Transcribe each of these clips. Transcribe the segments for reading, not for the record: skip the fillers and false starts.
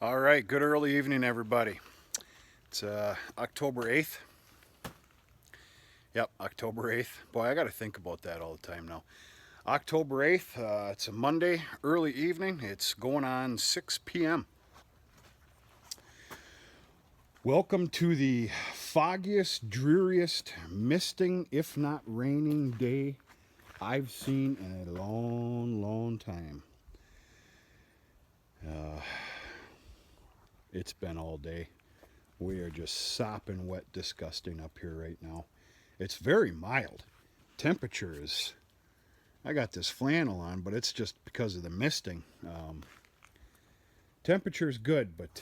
All right, good early evening, everybody. It's October 8th. Yep, October 8th. Boy, I got to think about that all the time now. October 8th, it's a Monday, early evening. It's going on 6 p.m. Welcome to the foggiest, dreariest, misting, if not raining day I've seen in a long, long time. It's been all day. We are just sopping wet, disgusting up here right now. It's very mild. Temperature is. I got this flannel on, but it's just because of the misting. Temperature is good, but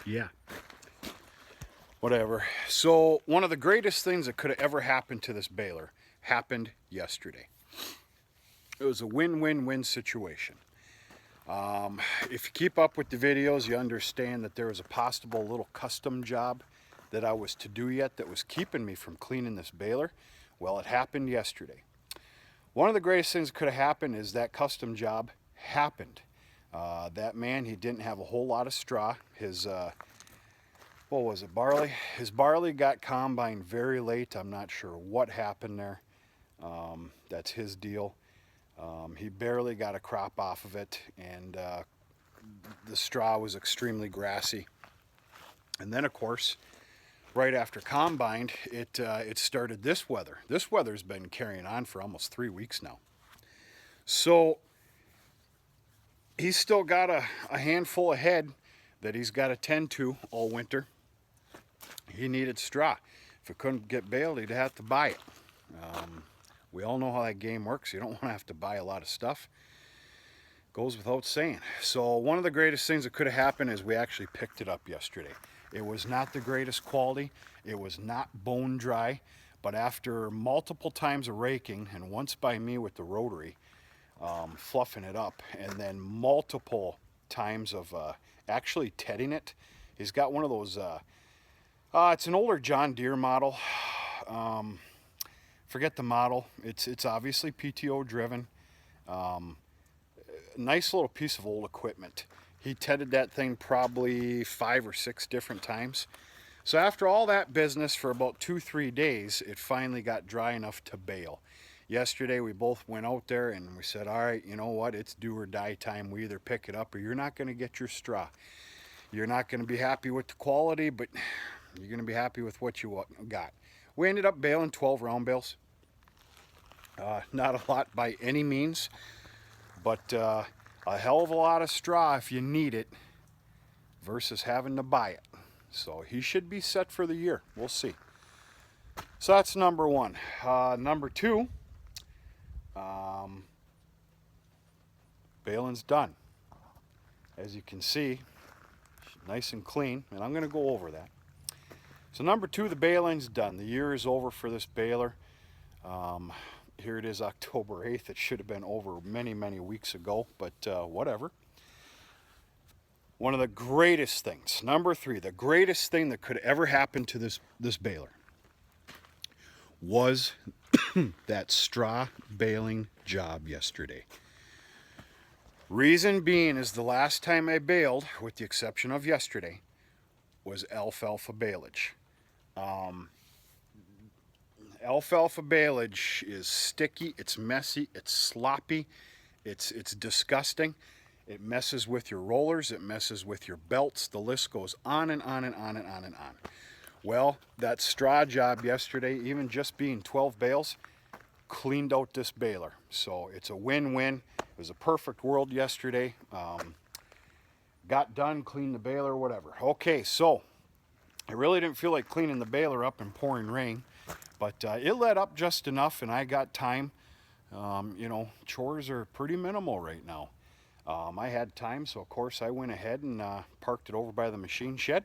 yeah, whatever. So, one of the greatest things that could have ever happened to this baler happened yesterday. It was a win win win situation. If you keep up with the videos, you understand that there was a possible little custom job that I was to do yet that was keeping me from cleaning this baler. Well, it happened yesterday. One of the greatest things that could have happened is that custom job happened. That man, he didn't have a whole lot of straw. His, what was it, barley? His barley got combined very late. I'm not sure what happened there. That's his deal. He barely got a crop off of it, and the straw was extremely grassy. And then, of course, right after combined, it started this weather. This weather's been carrying on for almost 3 weeks now. So he's still got a handful of head that he's got to tend to all winter. He needed straw. If it couldn't get baled, he'd have to buy it. We all know how that game works. You don't want to have to buy a lot of stuff. Goes without saying. So one of the greatest things that could have happened is we actually picked it up yesterday. It was not the greatest quality. It was not bone dry. But after multiple times of raking, and once by me with the rotary, fluffing it up, and then multiple times of actually tedding it, he's got one of those, it's an older John Deere model. Forget the model. It's obviously PTO driven. Nice little piece of old equipment. He tedded that thing probably 5 or 6 different times. So after all that business for about 2-3 days, it finally got dry enough to bale. Yesterday we both went out there and we said, all right, you know what, it's do or die time. We either pick it up or you're not going to get your straw. You're not going to be happy with the quality, but you're going to be happy with what you got. We ended up baling 12 round bales. Not a lot by any means, but a hell of a lot of straw if you need it versus having to buy it. So he should be set for the year. We'll see. So that's number one. Number two, baling's done. As you can see, nice and clean, and I'm going to go over that. So number two, the baling's done. The year is over for this baler. Here it is, October 8th. It should have been over many, many weeks ago, but whatever. One of the greatest things, number three, the greatest thing that could ever happen to this baler was that straw baling job yesterday. Reason being is the last time I baled, with the exception of yesterday, was alfalfa baleage. Alfalfa baleage is sticky, it's messy, it's sloppy, it's disgusting. It messes with your rollers, it messes with your belts, the list goes on and on and on and on and on. Well, that straw job yesterday, even just being 12 bales, cleaned out this baler. So it's a win-win. It was a perfect world yesterday. Got done, cleaned the baler, whatever. Okay, so I really didn't feel like cleaning the baler up in pouring rain. But it let up just enough, and I got time. Chores are pretty minimal right now. I had time, so of course I went ahead and parked it over by the machine shed.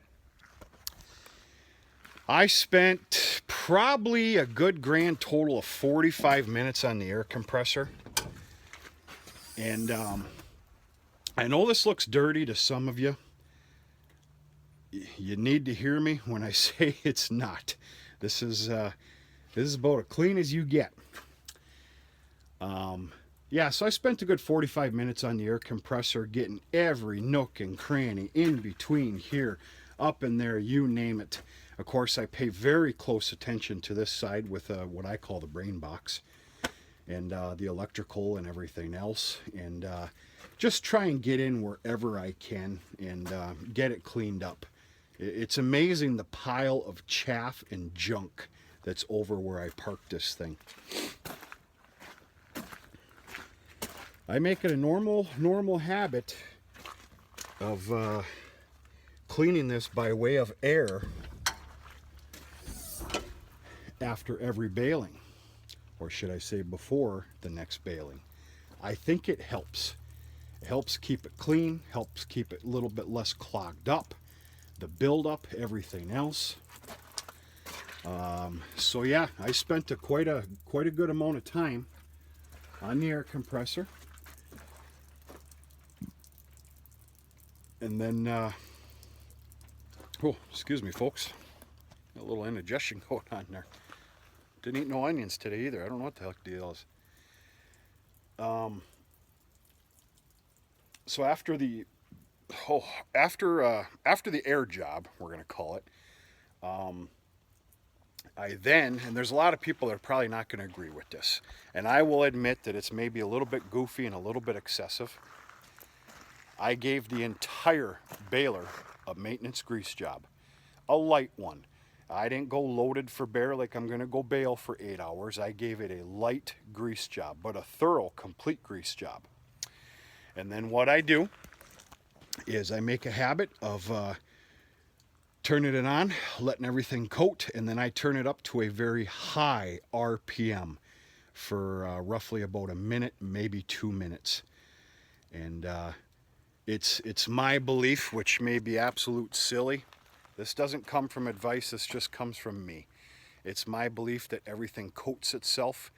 I spent probably a good grand total of 45 minutes on the air compressor. And I know this looks dirty to some of you. You need to hear me when I say it's not. This is about as clean as you get. Yeah, so I spent a good 45 minutes on the air compressor getting every nook and cranny in between here, up in there, you name it. Of course, I pay very close attention to this side with what I call the brain box and the electrical and everything else. And just try and get in wherever I can and get it cleaned up. It's amazing the pile of chaff and junk that's over where I parked this thing. I make it a normal habit of cleaning this by way of air after every baling, or should I say before the next baling. I think it helps. It helps keep it clean, helps keep it a little bit less clogged up, the buildup, everything else. So yeah, I spent quite a good amount of time on the air compressor. And then, oh, excuse me, folks. A little indigestion going on there. Didn't eat no onions today either. I don't know what the heck the deal is. So after the air job, we're gonna call it. I then, and there's a lot of people that are probably not going to agree with this, and I will admit that it's maybe a little bit goofy and a little bit excessive. I gave the entire baler a maintenance grease job, a light one. I didn't go loaded for bear like I'm going to go bale for 8 hours. I gave it a light grease job, but a thorough, complete grease job. And then what I do is I make a habit of turning it on, letting everything coat, and then I turn it up to a very high RPM for roughly about a minute, maybe 2 minutes. And it's my belief, which may be absolute silly. This doesn't come from advice, this just comes from me. It's my belief that everything coats itself,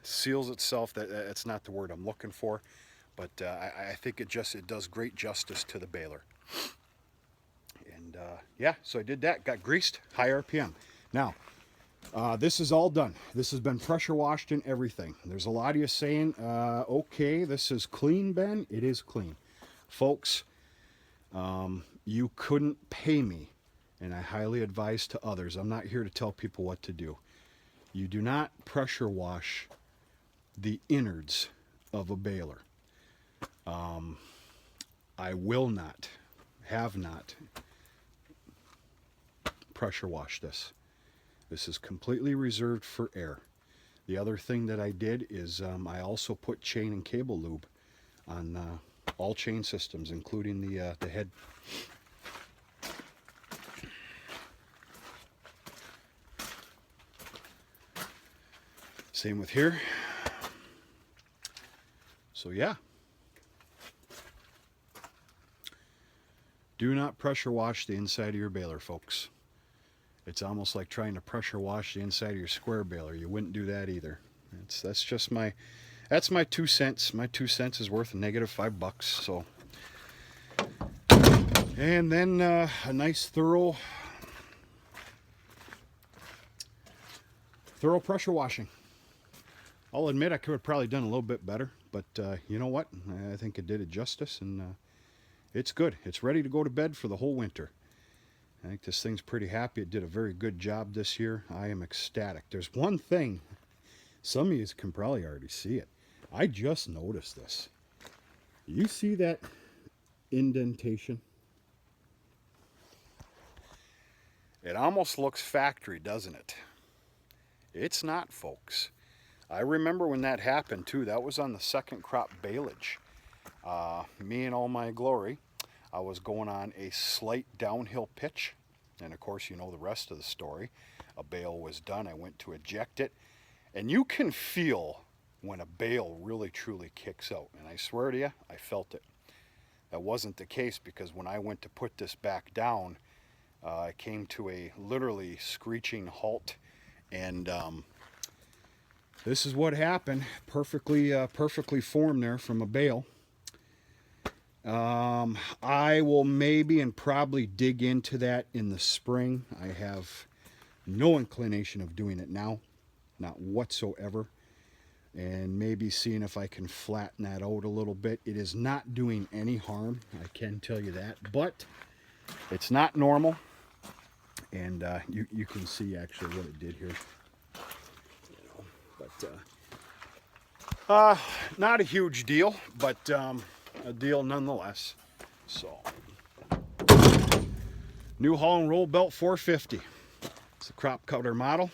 seals itself. That's not the word I'm looking for, but I think it does great justice to the baler. And yeah, so I did that, got greased, high RPM. Now, this is all done. This has been pressure washed and everything. There's a lot of you saying, okay, this is clean, Ben. It is clean. Folks, you couldn't pay me, and I highly advise to others. I'm not here to tell people what to do. You do not pressure wash the innards of a baler. I will not, have not pressure wash this. This is completely reserved for air. The other thing that I did is I also put chain and cable lube on all chain systems, including the head. Same with here. So yeah. Do not pressure wash the inside of your baler, folks. It's almost like trying to pressure wash the inside of your square baler. You wouldn't do that either. That's just my 2 cents. My 2 cents is worth a negative $5. So, and then a nice thorough pressure washing. I'll admit I could have probably done a little bit better, but you know what? I think it did it justice, and it's good. It's ready to go to bed for the whole winter. I think this thing's pretty happy. It did a very good job this year. I am ecstatic. There's one thing, some of you can probably already see it. I just noticed this. You see that indentation? It almost looks factory, doesn't it? It's not, folks. I remember when that happened too. That was on the second crop baleage. Me in all my glory, I was going on a slight downhill pitch, and of course you know the rest of the story. A bale was done. I went to eject it, and you can feel when a bale really truly kicks out, and I swear to you, I felt it. That wasn't the case, because when I went to put this back down, I came to a literally screeching halt, and this is what happened. Perfectly formed there from a bale. I will maybe and probably dig into that in the spring. I have no inclination of doing it now, not whatsoever. and maybe seeing if I can flatten that out a little bit. It is not doing any harm, I can tell you that, but it's not normal. And you can see actually what it did here. But not a huge deal, but a deal nonetheless. So, New Holland Roll Belt 450. It's a crop cutter model.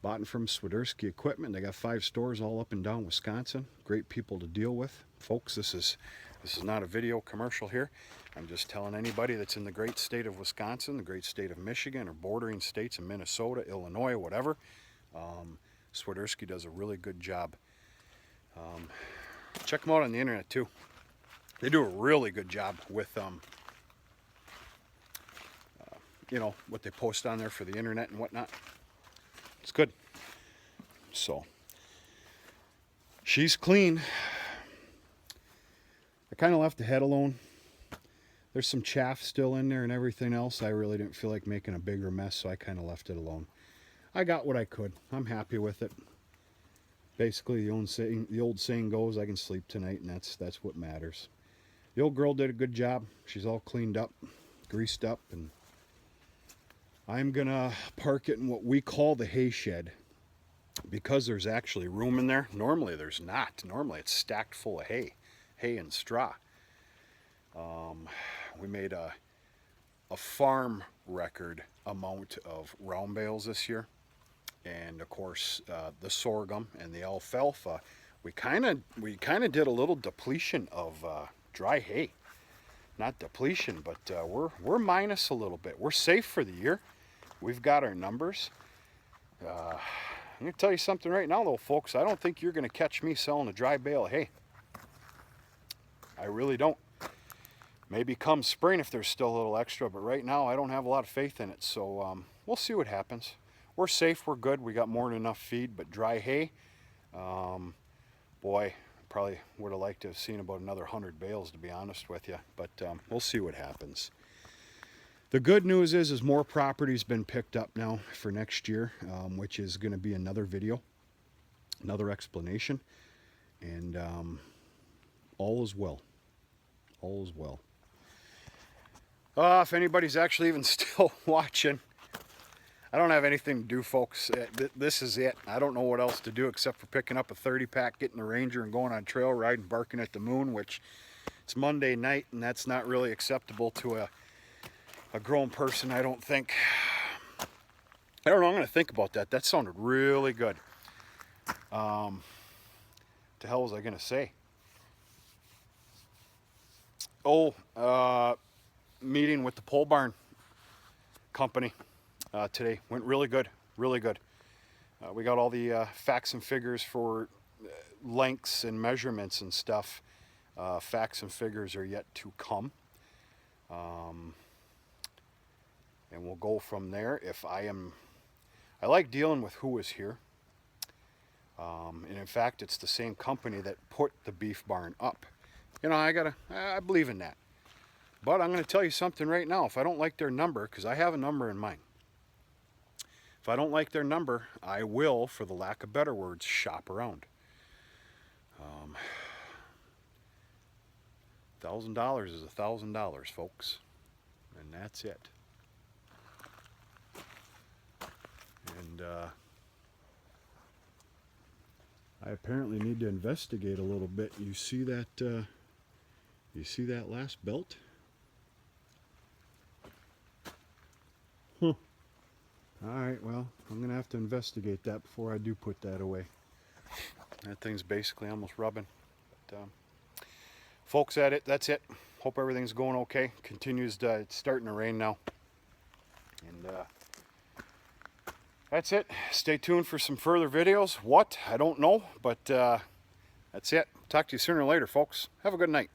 Bought it from Swiderski Equipment. They got 5 stores all up and down Wisconsin. Great people to deal with. Folks, this is not a video commercial here. I'm just telling anybody that's in the great state of Wisconsin, the great state of Michigan, or bordering states in Minnesota, Illinois, whatever. Swiderski does a really good job. Check them out on the internet too. They do a really good job with you know, what they post on there for the internet and whatnot. It's good. So, she's clean. I kind of left the head alone. There's some chaff still in there and everything else. I really didn't feel like making a bigger mess, so I kind of left it alone. I got what I could. I'm happy with it. Basically, the old saying goes, I can sleep tonight, and that's what matters. The old girl did a good job. She's all cleaned up, greased up, and I'm gonna park it in what we call the hay shed, because there's actually room in there. Normally there's not. Normally it's stacked full of hay and straw. We made a farm record amount of round bales this year, and of course the sorghum and the alfalfa. We kind of did a little depletion of dry hay. Not depletion, but we're minus a little bit. We're safe for the year. We've got our numbers. I'm going to tell you something right now, though, folks. I don't think you're going to catch me selling a dry bale of hay. I really don't. Maybe come spring if there's still a little extra, but right now I don't have a lot of faith in it. So we'll see what happens. We're safe. We're good. We got more than enough feed, but dry hay, boy, probably would have liked to have seen about another 100 bales, to be honest with you. But we'll see what happens. The good news is more property's been picked up now for next year, which is going to be another video, another explanation, and all is well. All is well. If anybody's actually even still watching, I don't have anything to do, folks. This is it. I don't know what else to do except for picking up a 30-pack, getting the Ranger, and going on trail ride and barking at the moon, which it's Monday night, and that's not really acceptable to a grown person, I don't think. I don't know, I'm going to think about that. That sounded really good. What the hell was I going to say? Oh, meeting with the pole barn company today. Went really good, really good. We got all the facts and figures for lengths and measurements and stuff. Facts and figures are yet to come. And we'll go from there. I like dealing with who is here. And in fact, it's the same company that put the beef barn up. You know, I believe in that. But I'm going to tell you something right now. If I don't like their number, because I have a number in mind. If I don't like their number, I will, for the lack of better words, shop around. $1,000 is $1,000, folks. And that's it. And I apparently need to investigate a little bit. You see that last belt? Huh. Alright, well, I'm going to have to investigate that before I do put that away. That thing's basically almost rubbing. But, folks, that's it. Hope everything's going okay. Continues to, it's starting to rain now. And that's it. Stay tuned for some further videos. What? I don't know, but that's it. Talk to you sooner or later, folks. Have a good night.